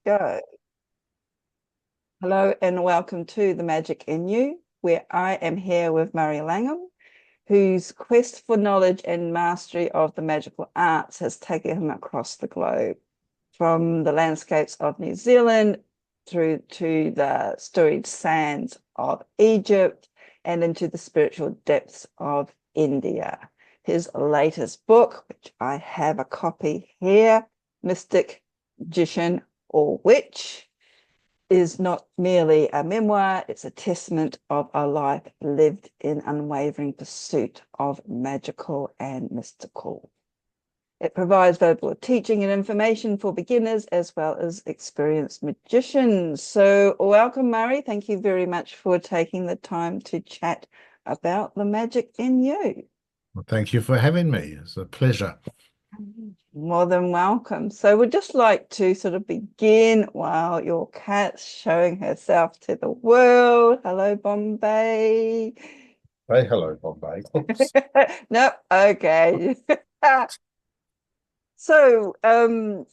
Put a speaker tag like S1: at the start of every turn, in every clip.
S1: Go. Hello and welcome to The Magic in You, where I am here with Murray Langham, whose quest for knowledge and mastery of the magical arts has taken him across the globe, from the landscapes of New Zealand through to the storied sands of Egypt and into the spiritual depths of India. His latest book, which I have a copy here, Mystic, Magician, or Witch, is not merely a memoir, it's a testament of a life lived in unwavering pursuit of magical and mystical. It provides valuable teaching and information for beginners as well as experienced magicians. So welcome, Murray. Thank you very much for taking the time to chat about the magic in you.
S2: Well, thank you for having me. It's a pleasure.
S1: More than welcome. So we'd just like to sort of begin while your cat's showing herself to the world. Hello, Bombay.
S2: Say hello, Bombay. Oops.
S1: No, okay. So,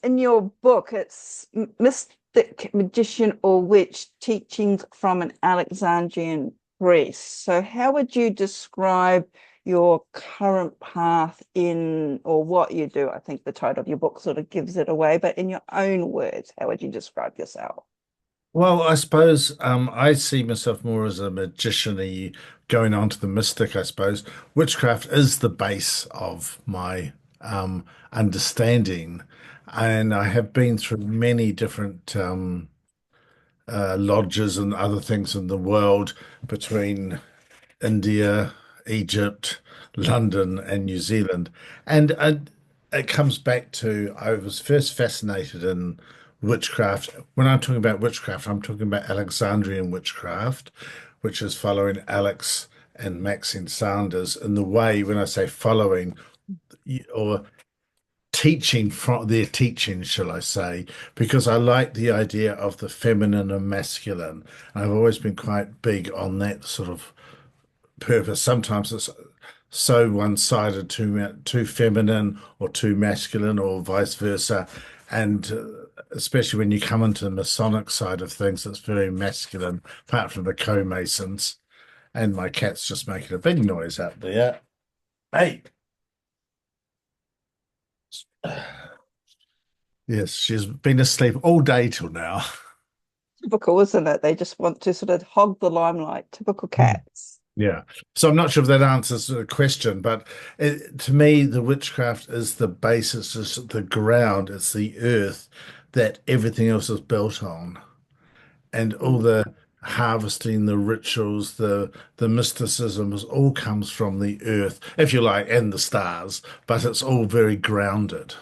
S1: in your book, it's Mystic, Magician, or Witch, Teachings from an Alexandrian Priest. So how would you describe your current path in, or what you do? I think the title of your book sort of gives it away, but in your own words, how would you describe yourself?
S2: Well, I suppose I see myself more as a magician-y going on to the mystic, I suppose. Witchcraft is the base of my understanding, and I have been through many different lodges and other things in the world between India, Egypt, London, and New Zealand. And it comes back to I was first fascinated in witchcraft. When I'm talking about witchcraft, I'm talking about Alexandrian witchcraft, which is following Alex and Maxine Sanders in the way, when I say following or teaching from their teaching, shall I say, because I like the idea of the feminine and masculine. I've always been quite big on that sort of purpose. Sometimes it's so one-sided, too feminine or too masculine, or vice versa. And especially when you come into the Masonic side of things, it's very masculine, apart from the co-masons. And my cat's just making a big noise out there. Hey, yes, she's been asleep all day till now.
S1: Typical, isn't it? They just want to sort of hog the limelight. Typical cats.
S2: Yeah. So I'm not sure if that answers the question, but to me, the witchcraft is the basis, is the ground, it's the earth that everything else is built on. And all
S1: Mm.
S2: the harvesting, the rituals, the mysticism is all comes from the earth, if you like, and the stars, but it's all very grounded.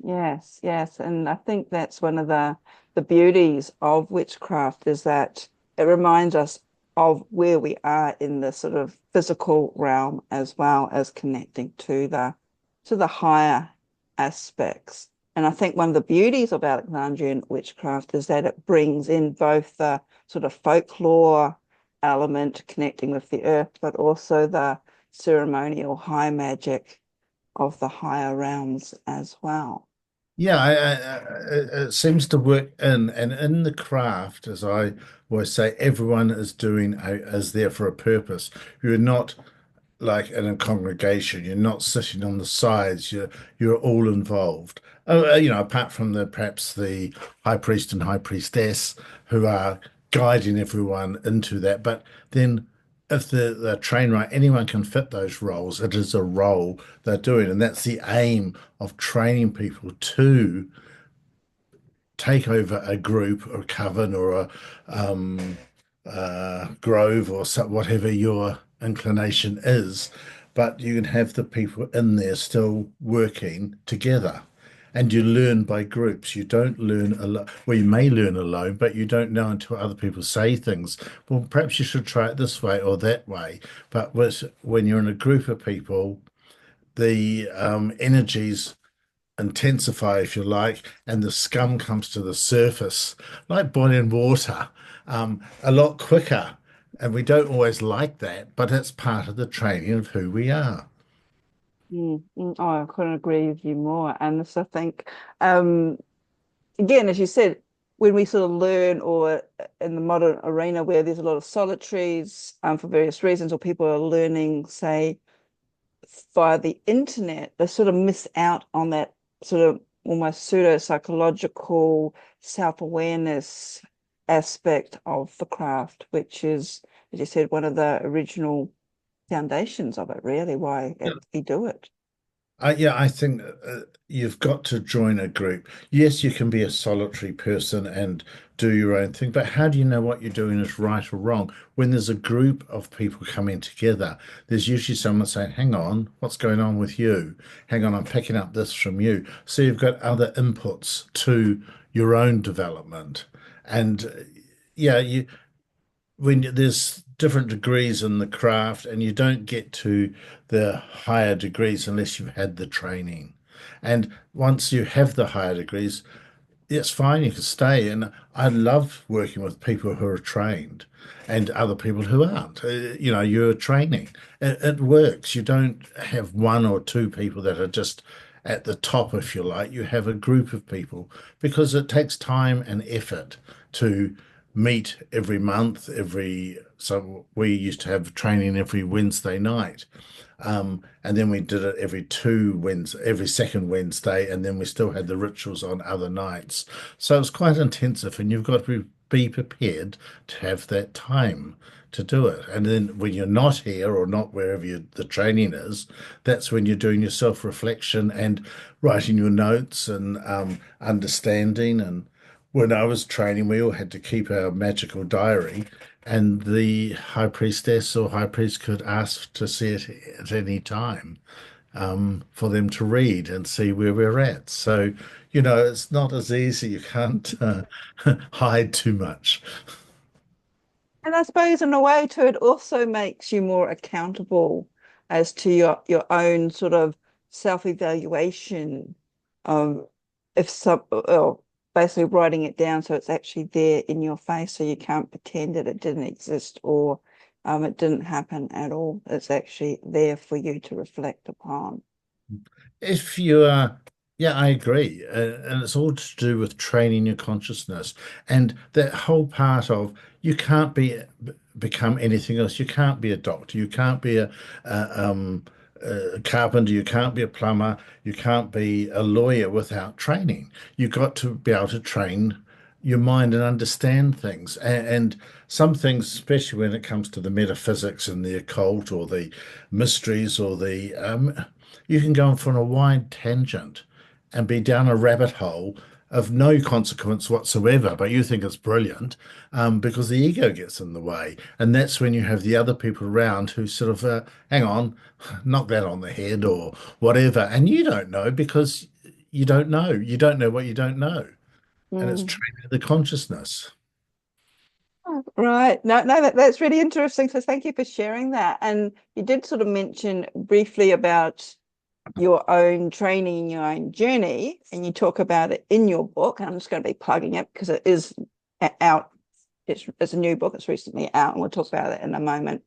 S1: Yes, yes. And I think that's one of the beauties of witchcraft is that it reminds us of where we are in the sort of physical realm as well as connecting to the higher aspects. And I think one of the beauties of Alexandrian witchcraft is that it brings in both the sort of folklore element connecting with the earth, but also the ceremonial high magic of the higher realms as well.
S2: Yeah, it seems to work in, and in the craft, as I always say, everyone is is there for a purpose. You're not like in a congregation. You're not sitting on the sides. You're all involved. Apart from the perhaps the high priest and high priestess who are guiding everyone into that. But then, if they're trained right, anyone can fit those roles. It is a role they're doing, and that's the aim of training people to take over a group or a coven or a grove or whatever your inclination is, but you can have the people in there still working together. And you learn by groups. You don't learn alone. Well, you may learn alone, but you don't know until other people say things. Well, perhaps you should try it this way or that way. But when you're in a group of people, the energies intensify, if you like, and the scum comes to the surface, like boiling water, a lot quicker. And we don't always like that, but it's part of the training of who we are.
S1: Oh, I couldn't agree with you more. And this, I think, um, again, as you said, when we sort of learn, or in the modern arena where there's a lot of solitaries for various reasons, or people are learning, say, via the internet, they sort of miss out on that sort of almost pseudo-psychological self-awareness aspect of the craft, which is, as you said, one of the original foundations of it, really, why we do it.
S2: Yeah, I think you've got to join a group. Yes, you can be a solitary person and do your own thing, but how do you know what you're doing is right or wrong? When there's a group of people coming together, there's usually someone saying, hang on, what's going on with you? Hang on, I'm picking up this from you. So you've got other inputs to your own development. And yeah, when there's different degrees in the craft, and you don't get to the higher degrees unless you've had the training. And once you have the higher degrees, it's fine, you can stay. And I love working with people who are trained and other people who aren't. You're training. It works. You don't have one or two people that are just at the top, if you like. You have a group of people because it takes time and effort to meet every month, so we used to have training every Wednesday night. And then we did it every second Wednesday, and then we still had the rituals on other nights. So it's quite intensive, and you've got to be prepared to have that time to do it. And then when you're not here or not wherever the training is, that's when you're doing your self-reflection and writing your notes and understanding. And when I was training, we all had to keep our magical diary, and the high priestess or high priest could ask to see it at any time, for them to read and see where we're at. So, it's not as easy. You can't hide too much.
S1: And I suppose in a way too, it also makes you more accountable as to your own sort of self-evaluation. Um, if some, well, basically writing it down so it's actually there in your face, so you can't pretend that it didn't exist, or it didn't happen at all. It's actually there for you to reflect upon.
S2: If you are, yeah, I agree. And it's all to do with training your consciousness and that whole part of you can't become anything else. You can't be a doctor. You can't be a carpenter. You can't be a plumber. You can't be a lawyer without training. You've got to be able to train your mind and understand things. And some things, especially when it comes to the metaphysics and the occult or the mysteries or you can go off on a wide tangent and be down a rabbit hole of no consequence whatsoever, but you think it's brilliant, because the ego gets in the way. And that's when you have the other people around who sort of, hang on, knock that on the head or whatever. And you don't know because you don't know. You don't know what you don't know. And it's
S1: Mm.
S2: training the consciousness.
S1: Right. No, no, that's really interesting. So thank you for sharing that. And you did sort of mention briefly about your own training and your own journey, and you talk about it in your book. And I'm just going to be plugging it because it is out. It's a new book. It's recently out, and we'll talk about it in a moment.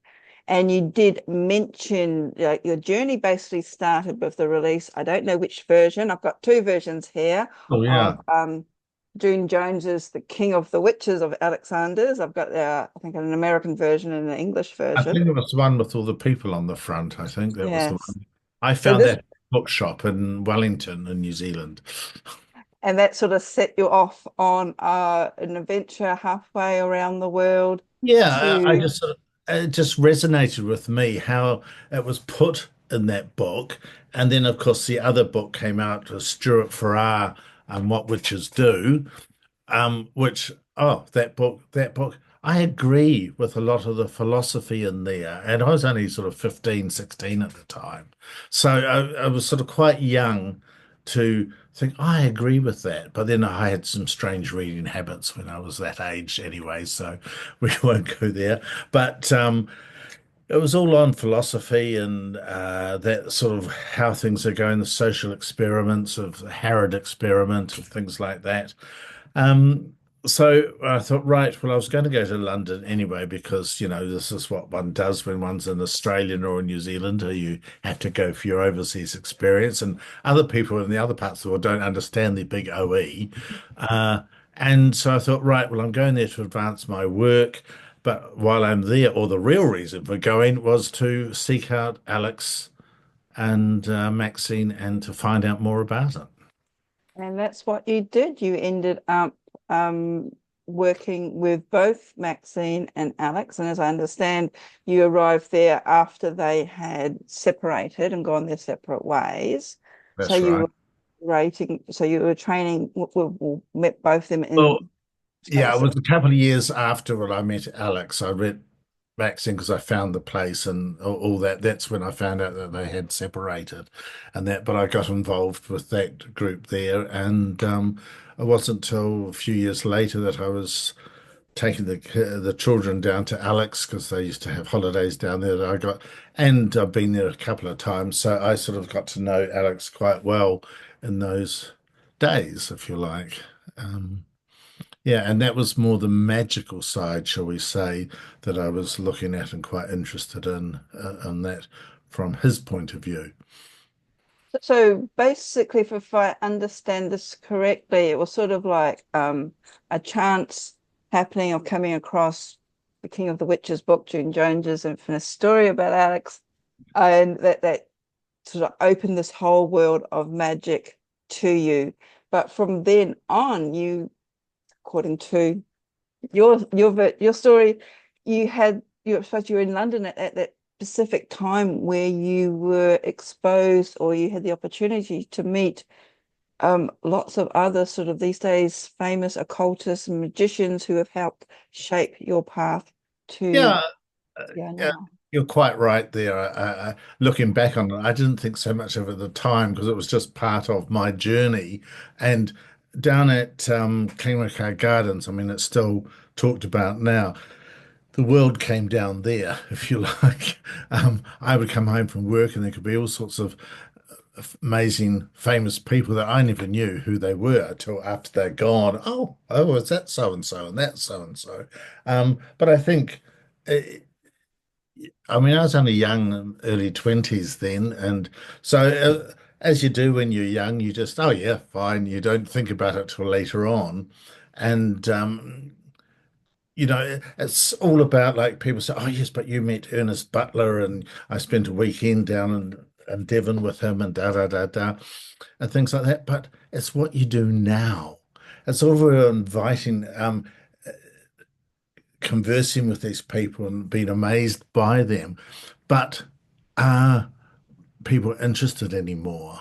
S1: And you did mention your journey basically started with the release. I don't know which version. I've got two versions here
S2: Oh,
S1: of
S2: yeah.
S1: June Jones's The King of the Witches of Alexander's. I've got I think an American version and an English
S2: I
S1: version.
S2: think it was the one with all the people on the front. I think that was the
S1: Yes.
S2: one. I
S1: So
S2: found
S1: this
S2: that bookshop in Wellington in New Zealand.
S1: and that sort of set you off on an adventure halfway around the world
S2: Yeah, I
S1: to
S2: just it just resonated with me how it was put in that book, and then of course the other book came out, Stuart Farrar and What Witches Do, which that book, I agree with a lot of the philosophy in there, and I was only sort of 15, 16 at the time, so I was sort of quite young to think I agree with that. But then I had some strange reading habits when I was that age anyway, so we won't go there. But it was all on philosophy and that sort of how things are going, the social experiments of the Harrod experiment and things like that. Um, So I thought, right, well, I was going to go to London anyway because, this is what one does when one's an Australian or a New Zealander. You have to go for your overseas experience, and other people in the other parts of the world don't understand the big OE. Uh, and so I thought, right, well, I'm going there to advance my work. But while I'm there, or the real reason for going was to seek out Alex and Maxine and to find out more about it.
S1: And that's what you did. You ended up um, working with both Maxine and Alex. And as I understand, you arrived there after they had separated and gone their separate ways. So
S2: That's
S1: you
S2: right.
S1: were so you were training, met both of them
S2: Well,
S1: in
S2: yeah, it
S1: space of.
S2: was a couple of years after when I met Alex. I met Maxine because I found the place and all that. That's when I found out that they had separated, and that. But I got involved with that group there, and it wasn't until a few years later that I was taking the children down to Alex because they used to have holidays down there that I got, and I've been there a couple of times, so I sort of got to know Alex quite well in those days, if you like. Um, yeah, and that was more the magical side, shall we say, that I was looking at and quite interested in that from his point of view.
S1: So basically, if I understand this correctly, it was sort of like a chance happening or coming across the King of the Witches book, June Jones's infamous story about Alex, and that sort of opened this whole world of magic to you. But from then on, you, according to your story, you were supposed you were in London at that specific time where you were exposed or you had the opportunity to meet lots of other sort of these days famous occultists and magicians who have helped shape your path to
S2: Yeah,
S1: yeah
S2: yeah,
S1: now.
S2: you're quite right there. Looking back on it, I didn't think so much of it at the time because it was just part of my journey. And down at Clanricarde Gardens, I mean, it's still talked about now. The world came down there, if you like. I would come home from work and there could be all sorts of amazing, famous people that I never knew who they were until after they're gone. Oh, is that so and so and that's so and so. But I think, eh, I mean, I was only young, early 20s then, and so as you do when you're young, you just, oh yeah, fine. You don't think about it till later on, and it's all about like people say, oh, yes, but you met Ernest Butler, and I spent a weekend down in Devon with him, and da da da da, and things like that. But it's what you do now. It's all very inviting, conversing with these people and being amazed by them. But are people interested anymore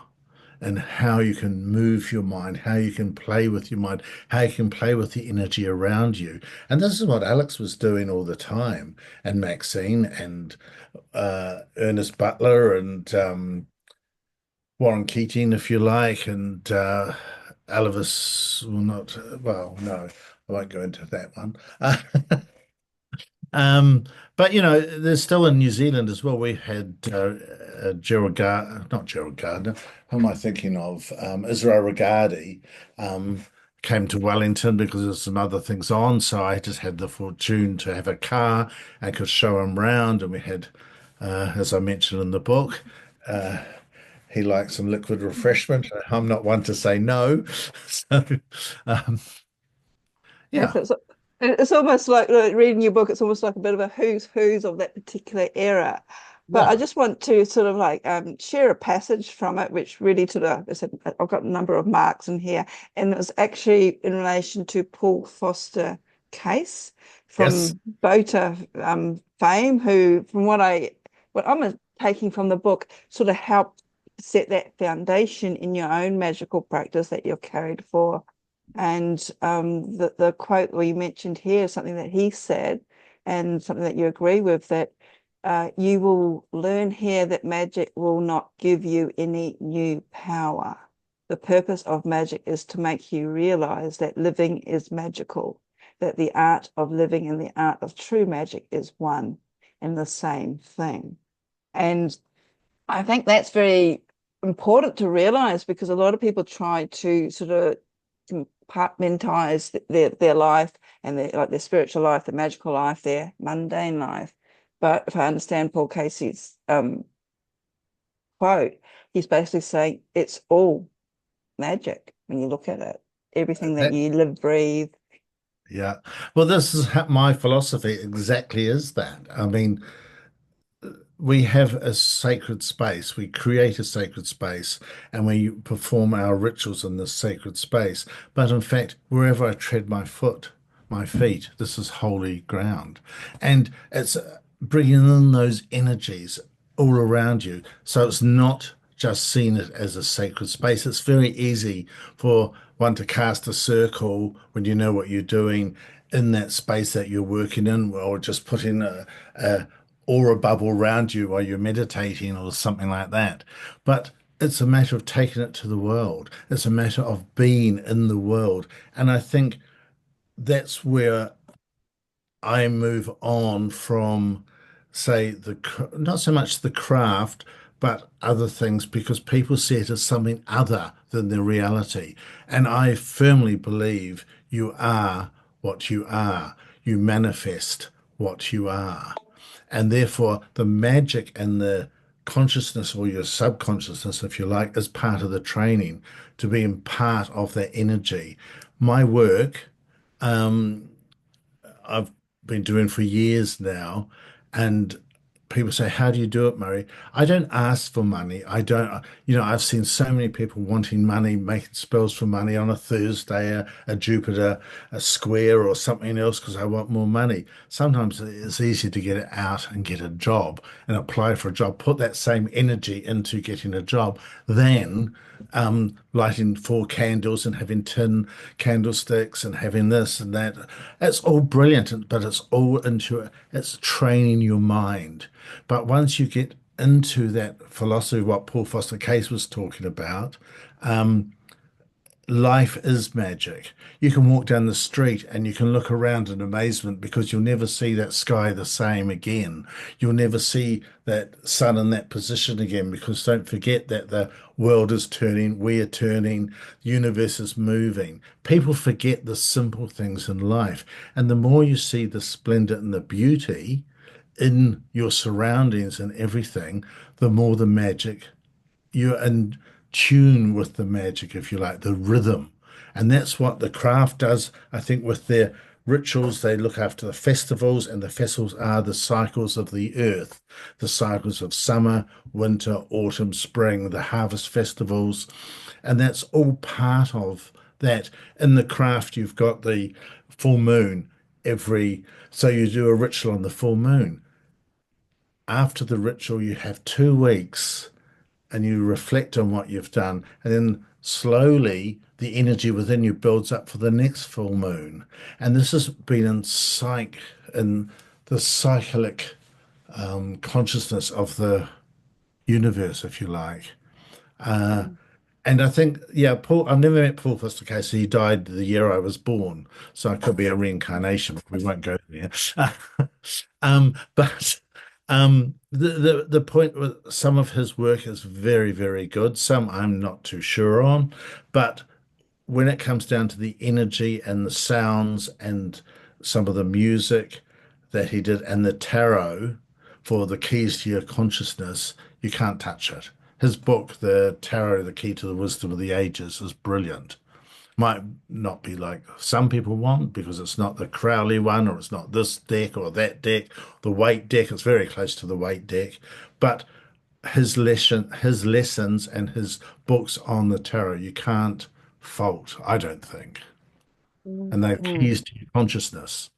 S2: in how you can move your mind, how you can play with your mind, how you can play with the energy around you? And this is what Alex was doing all the time, and Maxine and Ernest Butler and Warren Keating, if you like, and Alivis, well, not, well, no, I won't go into that one. Um, but there's still in New Zealand as well. We had Gerald Gar not Gerald Gardner. Who am I thinking of? Israel Regardie came to Wellington because there's some other things on. So I just had the fortune to have a car and could show him round. And we had, as I mentioned in the book, uh, he liked some liquid refreshment. I'm not one to say no. So, um,
S1: Yes,
S2: yeah,
S1: it's almost like reading your book. It's almost like a bit of a who's who's of that particular era. But I
S2: yeah,
S1: just want to sort of like share a passage from it, which really sort of, I said, I've got a number of marks in here, and it was actually in relation to Paul Foster Case
S2: yes.
S1: from Bota fame, who, from what I'm taking from the book, sort of helped set that foundation in your own magical practice that you've carried for. And the quote where you mentioned here is something that he said, and something that you agree with, that you will learn here that magic will not give you any new power. The purpose of magic is to make you realize that living is magical, that the art of living and the art of true magic is one and the same thing. And I think that's very important to realize, because a lot of people try to sort of compartmentalize their life and their spiritual life, their magical life, their mundane life. But if I understand Paul Casey's quote, he's basically saying it's all magic when you look at it. Everything that
S2: That,
S1: you live, breathe.
S2: yeah. Well, this is my philosophy exactly is that. I mean, we have a sacred space. We create a sacred space and we perform our rituals in this sacred space. But in fact, wherever I tread my feet, this is holy ground. And it's bringing in those energies all around you. So it's not just seen it as a sacred space. It's very easy for one to cast a circle when you know what you're doing in that space that you're working in, or just put in a aura bubble around you while you're meditating or something like that. But it's a matter of taking it to the world. It's a matter of being in the world. And I think that's where I move on from, say, not so much the craft, but other things, because people see it as something other than their reality. And I firmly believe you are what you are. You manifest what you are. And therefore, the magic and the consciousness or your subconsciousness, if you like, is part of the training to being part of that energy. My work, I've been doing for years now, and people say, "How do you do it, Murray?" I don't ask for money. I don't, I've seen so many people wanting money, making spells for money on a Thursday, a Jupiter, a square, or something else because I want more money. Sometimes it's easier to get it out and get a job and apply for a job, put that same energy into getting a job than lighting 4 candles and having 10 candlesticks and having this and that. It's all brilliant, but it's training your mind. But once you get into that philosophy, what Paul Foster Case was talking about, life is magic. You can walk down the street and you can look around in amazement because you'll never see that sky the same again. You'll never see that sun in that position again because don't forget that the world is turning, we are turning, the universe is moving. People forget the simple things in life. And the more you see the splendor and the beauty in your surroundings and everything, the more the magic you're in tune with the magic, if you like, the rhythm. And that's what the craft does, I think, with their rituals. They look after the festivals, and the festivals are the cycles of the earth, the cycles of summer, winter, autumn, spring, the harvest festivals. And that's all part of that. In the craft, you've got the full moon so you do a ritual on the full moon. After the ritual, you have 2 weeks and you reflect on what you've done, and then slowly the energy within you builds up for the next full moon. And this has been in the cyclic consciousness of the universe, if you like.
S1: Mm.
S2: And I think, yeah, Paul, I've never met Paul Foster Case. He died the year I was born, so it could be a reincarnation. We won't go there. But the point with some of his work is very, very good. Some I'm not too sure on, but when it comes down to the energy and the sounds and some of the music that he did and the tarot for the keys to your consciousness, you can't touch it. His book, The Tarot, The Key to the Wisdom of the Ages, is brilliant. Might not be like some people want because it's not the Crowley one or it's not this deck or that deck. The Waite deck is very close to the Waite deck, but his lessons and his books on the tarot, you can't fault, I don't think. And they're
S1: Mm.
S2: keys to your consciousness.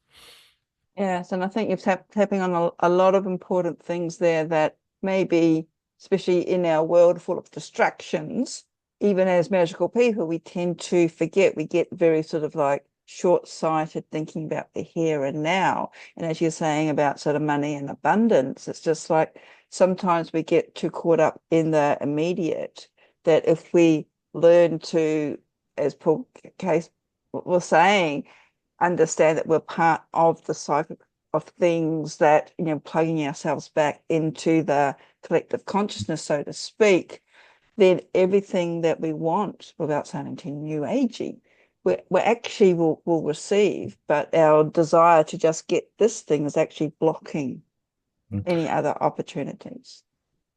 S1: Yes, and I think you're tapping on a lot of important things there that maybe, especially in our world full of distractions, even as magical people, we tend to forget. We get very sort of like short-sighted thinking about the here and now. And as you're saying about sort of money and abundance, it's just like sometimes we get too caught up in the immediate that if we learn to, as Paul Case was saying, understand that we're part of the cycle of things that, plugging ourselves back into the collective consciousness, so to speak, then everything that we want, without sounding too new agey, we actually will receive, but our desire to just get this thing is actually blocking any other opportunities.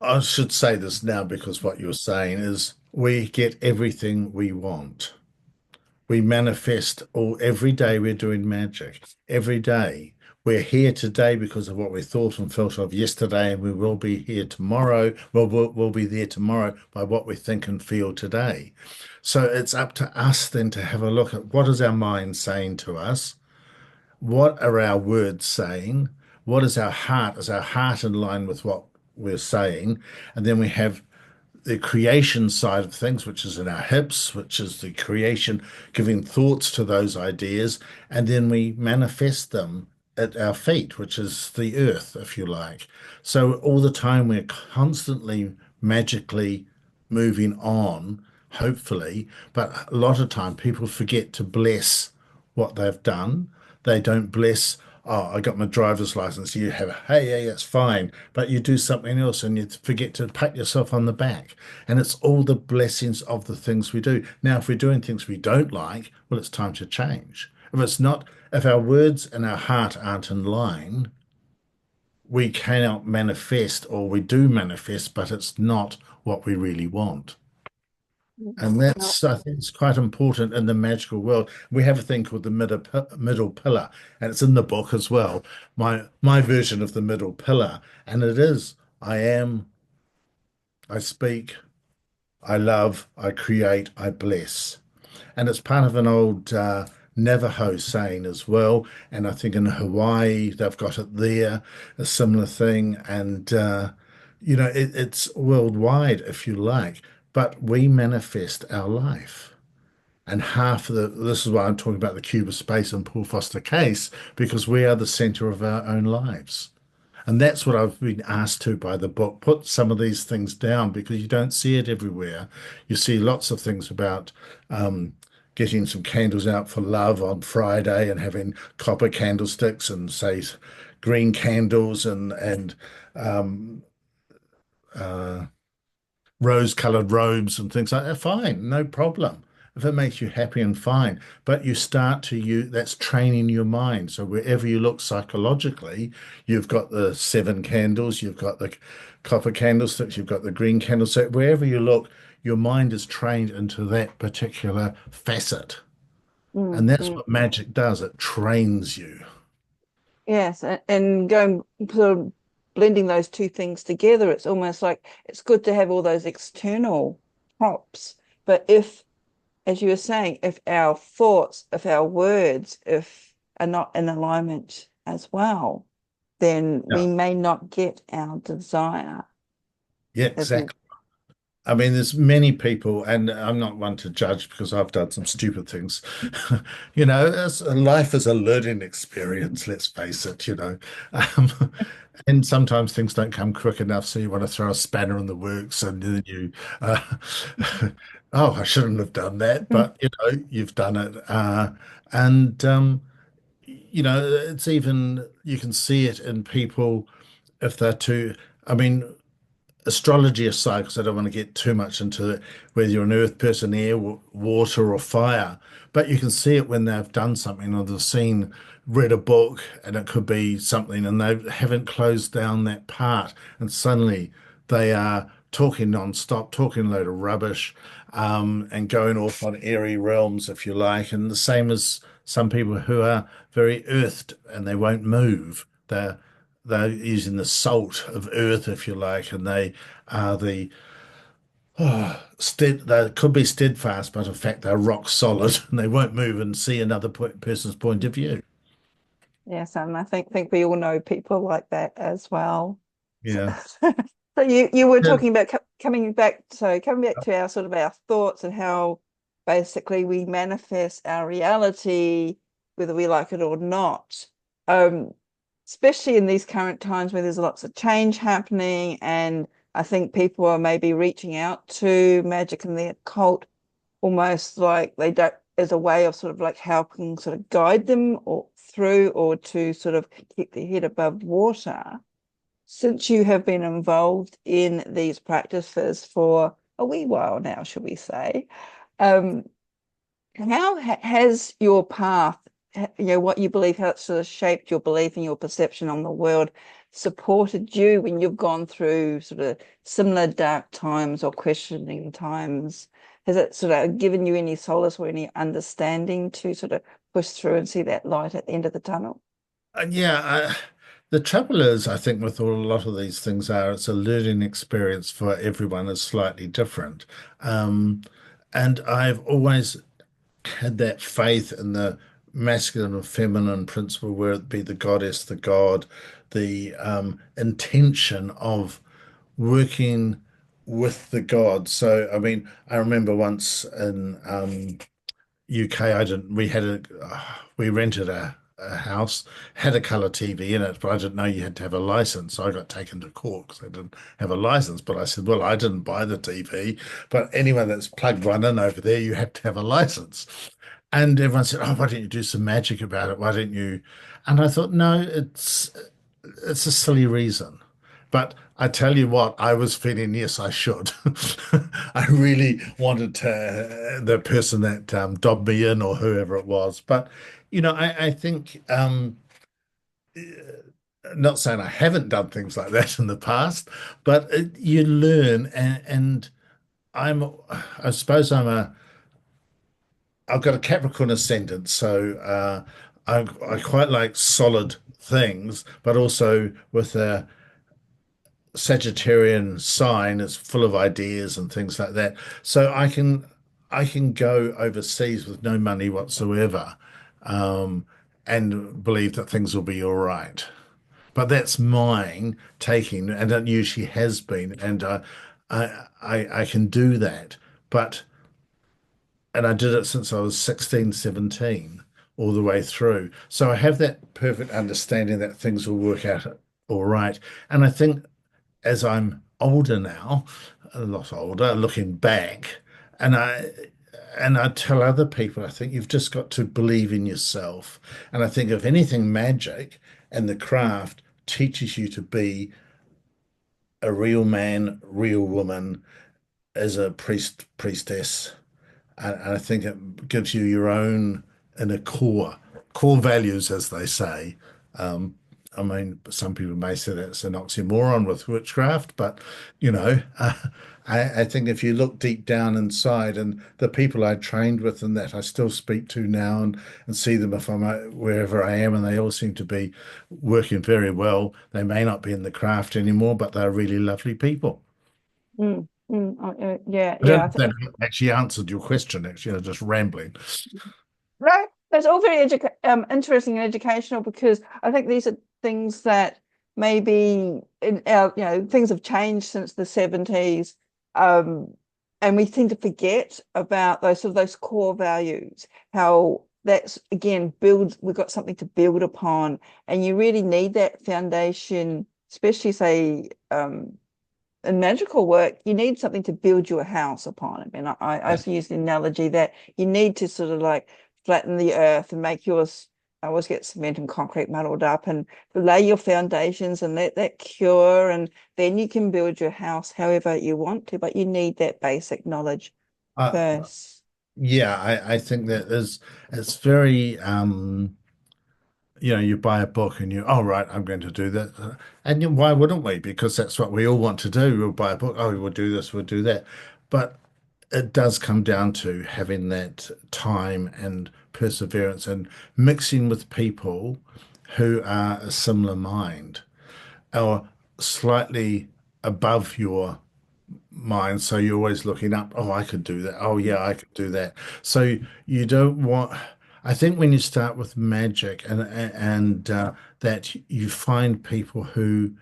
S2: I should say this now because what you're saying is we get everything we want. We manifest all every day we're doing magic. Every day. We're here today because of what we thought and felt of yesterday, and we will be here tomorrow. Well, we'll be there tomorrow by what we think and feel today. So it's up to us then to have a look at what is our mind saying to us? What are our words saying? What is our heart? Is our heart in line with what we're saying? And then we have the creation side of things, which is in our hips, which is the creation, giving thoughts to those ideas, and then we manifest them at our feet, which is the earth, if you like. So all the time we're constantly magically moving on, hopefully, but a lot of time people forget to bless what they've done. They don't bless, oh, I got my driver's license. You have, hey, yeah, that's fine. But you do something else and you forget to pat yourself on the back. And it's all the blessings of the things we do. Now, if we're doing things we don't like, well, it's time to change. If it's not, if our words and our heart aren't in line, we cannot manifest, or we do manifest, but it's not what we really want. And
S1: Well,
S2: that's, I think, it's quite important in the magical world. We have a thing called the middle pillar, and it's in the book as well. My version of the middle pillar, and it is I am, I speak, I love, I create, I bless. And it's part of an old Navajo saying as well. And I think in Hawaii, they've got it there, a similar thing. And, it's worldwide, if you like, but we manifest our life. And half of this is why I'm talking about the cube of space and Paul Foster case, because we are the center of our own lives. And that's what I've been asked to by the book. Put some of these things down because you don't see it everywhere. You see lots of things about getting some candles out for love on Friday and having copper candlesticks and say green candles and um, uh, rose-colored robes and things like that. Fine, no problem. If it makes you happy and fine, but you start to use that's training your mind. So wherever you look psychologically, you've got the seven candles, you've got the copper candlesticks, you've got the green candlestick. Wherever you look, your mind is trained into that particular facet.
S1: mm,
S2: And that's
S1: mm.
S2: what magic does. It trains you.
S1: Yes, and going sort of blending those two things together, it's almost like it's good to have all those external props. But if, as you were saying, if our thoughts, if our words, if are not in alignment as well, then
S2: Yeah,
S1: we may not get our desire
S2: yeah,
S1: as we.
S2: exactly. I mean, there's many people, and I'm not one to judge because I've done some stupid things. Life is a learning experience, let's face it, Um, and sometimes things don't come quick enough, so you want to throw a spanner in the works, and then uh, oh, I shouldn't have done that, but you've done it. And it's even you can see it in people if they're too. I mean, astrology aside, because I don't want to get too much into it, whether you're an earth person, air, water, or fire, but you can see it when they've done something or they've read a book, and it could be something, and they haven't closed down that part, and suddenly they are talking non-stop, talking a load of rubbish, and going off on airy realms, if you like, and the same as some people who are very earthed and they won't move. They're using the salt of earth, if you like, and they are they could be steadfast, but in fact they're rock solid and they won't move and see another person's point of view.
S1: Yes, and I think we all know people like that as well. So,
S2: Yeah.
S1: so you were
S2: Yeah.
S1: talking about coming back to our sort of our thoughts and how basically we manifest our reality, whether we like it or not. Um, Especially in these current times where there's lots of change happening, and I think people are maybe reaching out to magic and the occult almost like they don't as a way of sort of like helping sort of guide them or through or to sort of keep their head above water. Since you have been involved in these practices for a wee while now, should we say, um, How has your path, what you believe, how it sort of shaped your belief and your perception on the world, supported you when you've gone through sort of similar dark times or questioning times? Has it sort of given you any solace or any understanding to sort of push through and see that light at the end of the tunnel?
S2: Yeah, the trouble is, I think, with a lot of these things are it's a learning experience for everyone is slightly different. Um, and I've always had that faith in the masculine and feminine principle, where it be the goddess, the god, the intention of working with the god. So, I mean, I remember once in UK, I didn't. We rented a house, had a colour TV in it, but I didn't know you had to have a license. So I got taken to court because I didn't have a license. But I said, well, I didn't buy the TV, but anyone that's plugged one in over there, you have to have a license. And everyone said, oh, why don't you do some magic about it? Why don't you? And I thought, no, it's a silly reason. But I tell you what, I was feeling, yes, I should. I really wanted to, the person that dobbed me in or whoever it was. But, I think, not saying I haven't done things like that in the past, but you learn. And I'm, I suppose I've got a Capricorn ascendant. So I quite like solid things, but also with a Sagittarian sign is full of ideas and things like that. So I can go overseas with no money whatsoever, um, and believe that things will be all right. But that's mine taking, and it usually has been, and I can do that. But and I did it since I was 16, 17, all the way through. So I have that perfect understanding that things will work out all right. And I think as I'm older now, a lot older, looking back, and I tell other people, I think you've just got to believe in yourself. And I think if anything, magic and the craft teaches you to be a real man, real woman, as a priestess. And I think it gives you your own inner core values, as they say. Um, I mean, some people may say that's an oxymoron with witchcraft, but I think if you look deep down inside, and the people I trained with and that I still speak to now and see them if I'm wherever I am, and they all seem to be working very well. They may not be in the craft anymore, but they're really lovely people.
S1: Yeah,
S2: I
S1: yeah.
S2: don't know if that actually answered your question. Actually, I was just rambling.
S1: No, that's all very interesting and educational because I think these are things that maybe in our, things have changed since the 70s. Um, and we tend to forget about those sort of those core values, how that's again builds, we've got something to build upon, and you really need that foundation, especially say in magical work, you need something to build your house upon. I mean, I
S2: Yeah.
S1: also use the analogy that you need to sort of like flatten the earth and make yours. I always get cement and concrete muddled up and lay your foundations and let that cure, and then you can build your house however you want to, but you need that basic knowledge
S2: Uh,
S1: first.
S2: yeah, I think that is it's very you buy a book and oh right, I'm going to do that. And why wouldn't we? Because that's what we all want to do. We'll buy a book, oh, we'll do this, we'll do that. But it does come down to having that time and perseverance and mixing with people who are a similar mind or slightly above your mind. So you're always looking up, oh, I could do that. Oh, yeah, I could do that. So you don't want, I think when you start with magic and that you find people who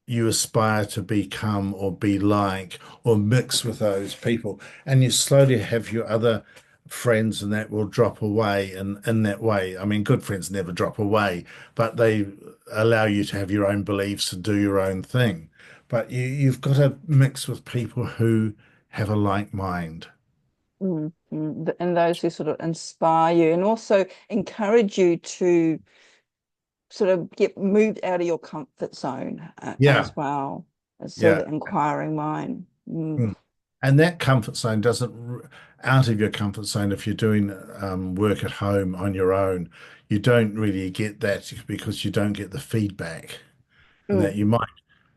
S2: you aspire to become or be like or mix with those people, and you slowly have your other friends and that will drop away in that way. I mean, good friends never drop away, but they allow you to have your own beliefs and do your own thing. But you've got to mix with people who have a like mind.
S1: And those who sort of inspire you and also encourage you to sort of get moved out of your comfort zone
S2: Yeah,
S1: as well. So
S2: yeah.
S1: the inquiring mind.
S2: Mm. And that comfort zone doesn't, out of your comfort zone, if you're doing work at home on your own, you don't really get that because you don't get the feedback. And
S1: Mm,
S2: that you might,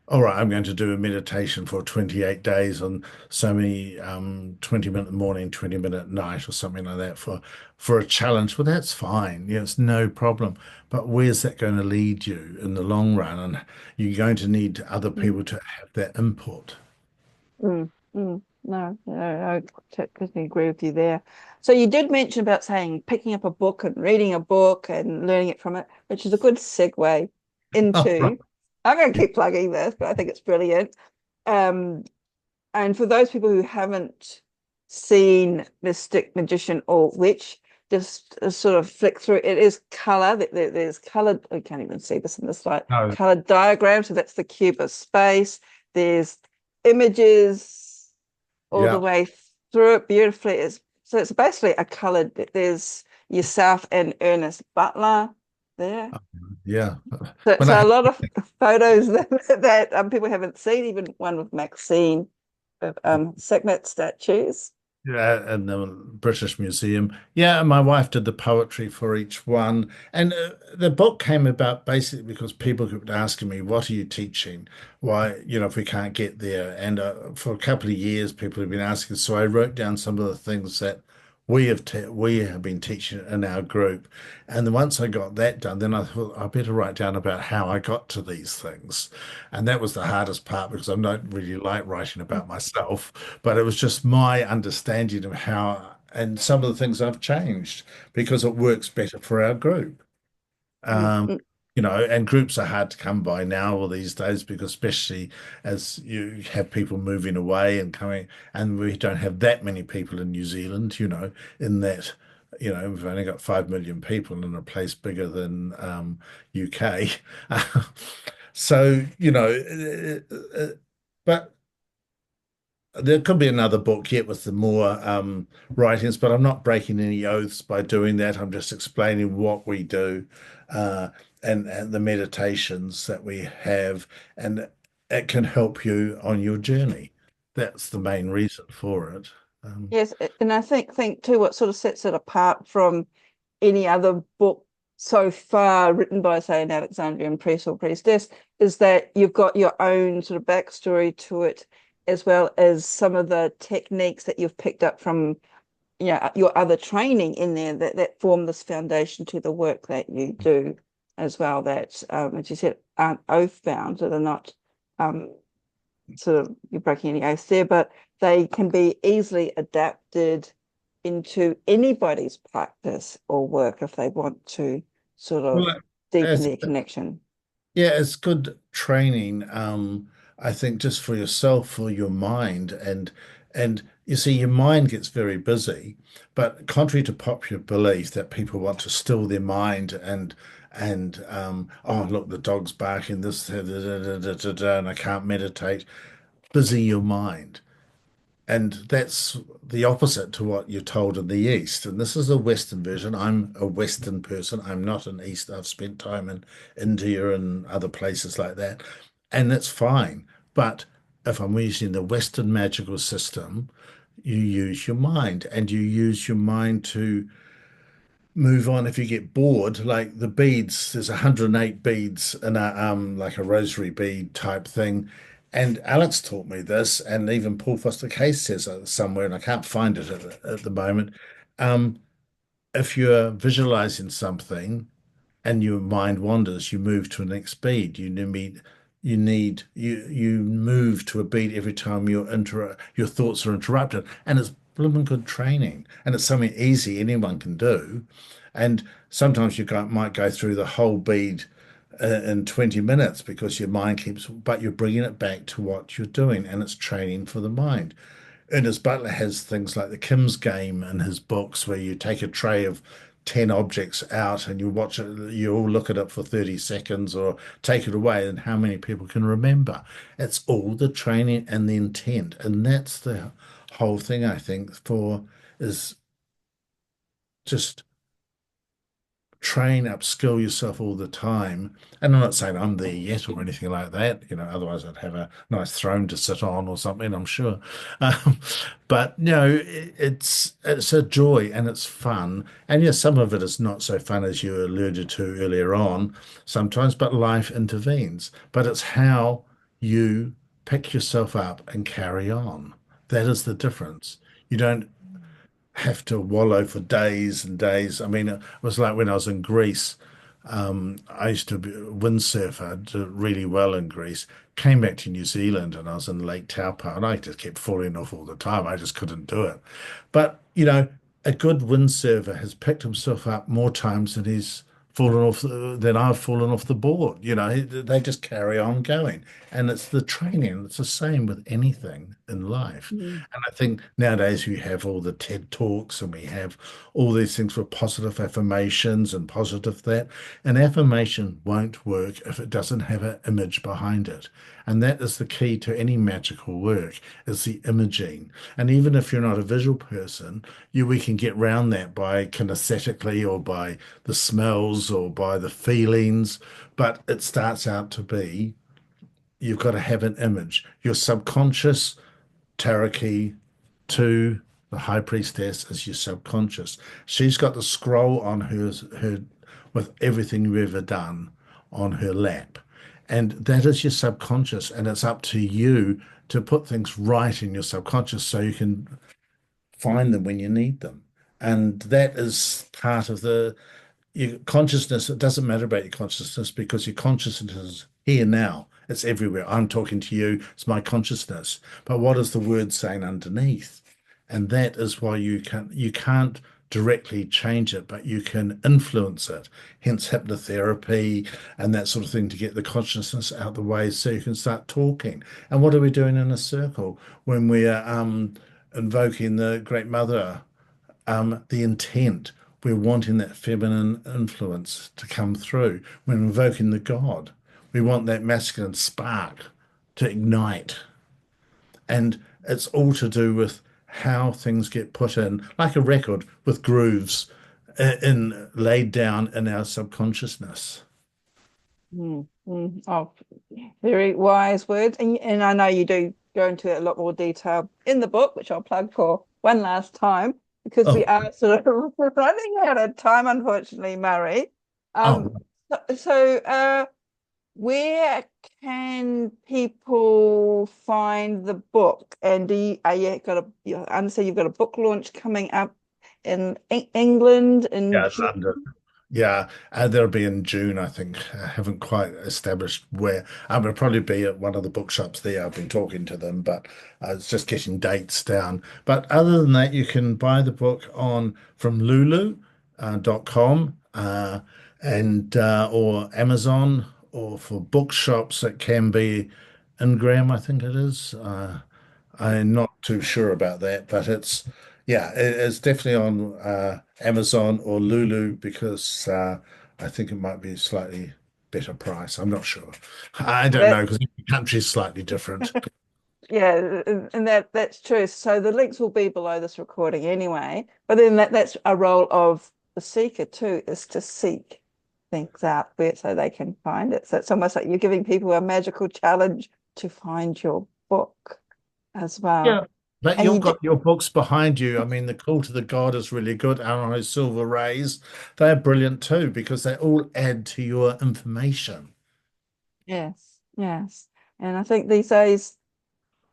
S2: all right, I'm going to do a meditation for 28 days on so many 20-minute morning, 20-minute night or something like that for a challenge. Well, that's fine. Yeah, it's no problem. But where's that going to lead you in the long run? And you're going to need other
S1: mm,
S2: people to have that input.
S1: No, I totally agree with you there. So you did mention about saying picking up a book and reading a book and learning it from it, which is a good segue
S2: Oh, right.
S1: into. I'm going to keep plugging this, but I think it's brilliant. Um, and for those people who haven't seen Mystic Magician or Witch, just sort of flick through. It is color. There's colored. I can't even see this in the slide.
S2: No,
S1: Colored diagram. So that's the cube of space. There's images all the
S2: yeah,
S1: way through it beautifully. So it's basically a colored. There's yourself and Ernest Butler there.
S2: yeah.
S1: So,
S2: When I
S1: so a
S2: had,
S1: lot of photos that people haven't seen, even one with Maxine of Sekhmet statues.
S2: yeah, in the British Museum, yeah, my wife did the poetry for each one, and the book came about basically because people kept asking me, "What are you teaching? Why, if we can't get there?" And for a couple of years, people have been asking. So I wrote down some of the things that we have been teaching in our group, and then once I got that done, then I thought I better write down about how I got to these things, and that was the hardest part because I don't really like writing about myself, but it was just my understanding of how and some of the things I've changed because it works better for our group.
S1: Mm,
S2: Um,
S1: mm,
S2: and groups are hard to come by now or these days because especially as you have people moving away and coming, and we don't have that many people in New Zealand, in that, we've only got 5 million people in a place bigger than UK. So, but there could be another book yet with the more writings, but I'm not breaking any oaths by doing that. I'm just explaining what we do uh, and the meditations that we have, and it can help you on your journey. That's the main reason for it. Um,
S1: yes, and I think too what sort of sets it apart from any other book so far written by, say, an Alexandrian priest or priestess is that you've got your own sort of backstory to it, as well as some of the techniques that you've picked up from your other training in there that form this foundation to the work that you do as well, that as you said aren't oath bound, so they're not um, sort of you're breaking any oaths there, but they can be easily adapted into anybody's practice or work if they want to sort of
S2: well,
S1: deepen
S2: as
S1: their connection.
S2: Yeah, it's good training. I think just for yourself, for your mind, and you see, your mind gets very busy. But contrary to popular belief that people want to still their mind and oh look, the dog's barking this da, da, da, da, da, da, and I can't meditate. Busy your mind. And that's the opposite to what you're told in the East. And this is a Western version. I'm a Western person. I'm not an East. I've spent time in India and other places like that. And that's fine. But if I'm using the Western magical system, you use your mind and you use your mind to move on if you get bored. Like the beads, there's 108 beads in a like a rosary bead type thing. And Alex taught me this, and even Paul Foster Case says it somewhere, and I can't find it at the moment. Um, if you're visualizing something and your mind wanders, you move to a next beat. You move to a beat every time your thoughts are interrupted, and it's blooming good training, and it's something easy anyone can do. And sometimes might go through the whole bead in 20 minutes because your mind keeps, but you're bringing it back to what you're doing, and it's training for the mind. Ernest Butler has things like the Kim's game in his books where you take a tray of 10 objects out and you watch it, you all look at it for 30 seconds or take it away, and how many people can remember. It's all the training and the intent. And that's the whole thing, I think, for is just train, upskill yourself all the time. And I'm not saying I'm there yet or anything like that, otherwise I'd have a nice throne to sit on or something, I'm sure. Um, but it's a joy and it's fun. And yes, some of it is not so fun as you alluded to earlier on sometimes, but life intervenes. But it's how you pick yourself up and carry on. That is the difference. You don't have to wallow for days and days. I mean, it was like when I was in Greece. I used to be a windsurfer, did really well in Greece. Came back to New Zealand and I was in Lake Taupo and I just kept falling off all the time. I just couldn't do it. But, a good windsurfer has picked himself up more times than he's fallen off than I've fallen off the board. They just carry on going. And it's the training. It's the same with anything in life.
S1: Mm.
S2: And I think nowadays we have all the TED Talks and we have all these things for positive affirmations and positive that. And affirmation won't work if it doesn't have an image behind it. And that is the key to any magical work, is the imaging. And even if you're not a visual person, we can get round that by kinesthetically or by the smells or by the feelings. But it starts out to be you've got to have an image. Your subconscious tarot key to the high priestess is your subconscious. She's got the scroll on her with everything you've ever done on her lap. And that is your subconscious. And it's up to you to put things right in your subconscious so you can find them when you need them. And that is part of your consciousness. It doesn't matter about your consciousness because your consciousness is here now. It's everywhere. I'm talking to you. It's my consciousness. But what is the word saying underneath? And that is why you can't directly change it, but you can influence it. Hence hypnotherapy and that sort of thing to get the consciousness out the way so you can start talking. And what are we doing in a circle when we are invoking the Great Mother? The intent. We're wanting that feminine influence to come through. We're invoking the God. We want that masculine spark to ignite. And it's all to do with how things get put in, like a record with grooves laid down in our subconsciousness.
S1: Mm, mm. Oh, very wise words. And I know you do go into a lot more detail in the book, which I'll plug for one last time, because we
S2: Oh,
S1: are sort of running out of time, unfortunately, Murray.
S2: oh,
S1: Um, so, where can people find the book? And I understand you've got a book launch coming up in England in
S2: yeah,
S1: June.
S2: London. Yeah, that'll be in June, I think. I haven't quite established where. It'll probably be at one of the bookshops there. I've been talking to them, but it's just getting dates down. But other than that, you can buy the book on from lulu.com and or Amazon, or for bookshops it can be Ingram, I think it is. I'm not too sure about that, but it's definitely on Amazon or Lulu because I think it might be a slightly better price. I'm not sure. I don't
S1: That
S2: know because every country is slightly different.
S1: Yeah, and that's true. So the links will be below this recording anyway. But then that's a role of the seeker too, is to seek things out where so they can find it. So it's almost like you're giving people a magical challenge to find your book as well.
S2: Yeah. But
S1: And
S2: you've
S1: you do,
S2: got your books behind you. I mean, the Call to the God is really good. Arrow Silver Rays, they're brilliant too because they all add to your information.
S1: yes, yes. And I think these days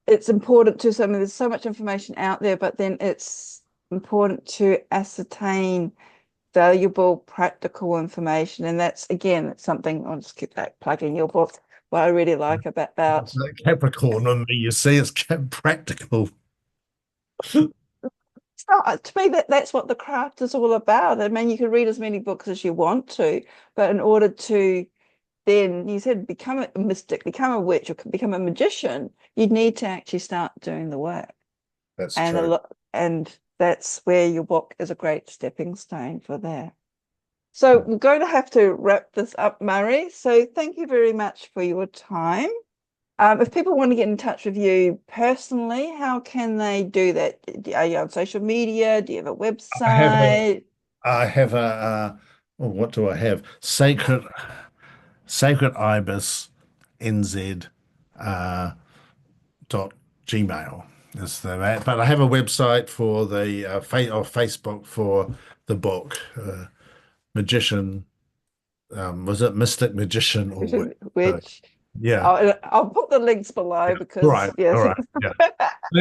S1: it's important to, so I mean, there's so much information out there, but then it's important to ascertain valuable, practical information. And that's again, it's something I'll just keep that plugging your book. What I really like about
S2: That's that Capricorn on me, you see, it's practical.
S1: to me that's what the craft is all about. I mean, you can read as many books as you want to, but in order to then you said become a mystic, become a witch, or become a magician, you need to actually start doing the work.
S2: That's
S1: And a
S2: true.
S1: lot, and that's where your book is a great stepping stone for that. So we're going to have to wrap this up, Murray. So thank you very much for your time. If people want to get in touch with you personally, how can they do that? Are you on social media? Do you have a
S2: I have a
S1: website?
S2: I have a Oh, what do I have? Sacred Ibis NZ dot Gmail is that. But I have a website for the or Facebook for the book, Magician. Was it Mystic Magician or what? So,
S1: which
S2: yeah.
S1: I'll put the links below
S2: All
S1: because
S2: right. All
S1: yes,
S2: right. Yeah.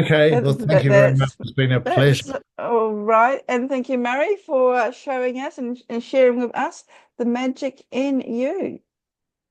S2: Okay. Well, thank you very much. It's been a
S1: that's
S2: pleasure.
S1: all right. And thank you, Mary, for showing us and sharing with us the magic in you.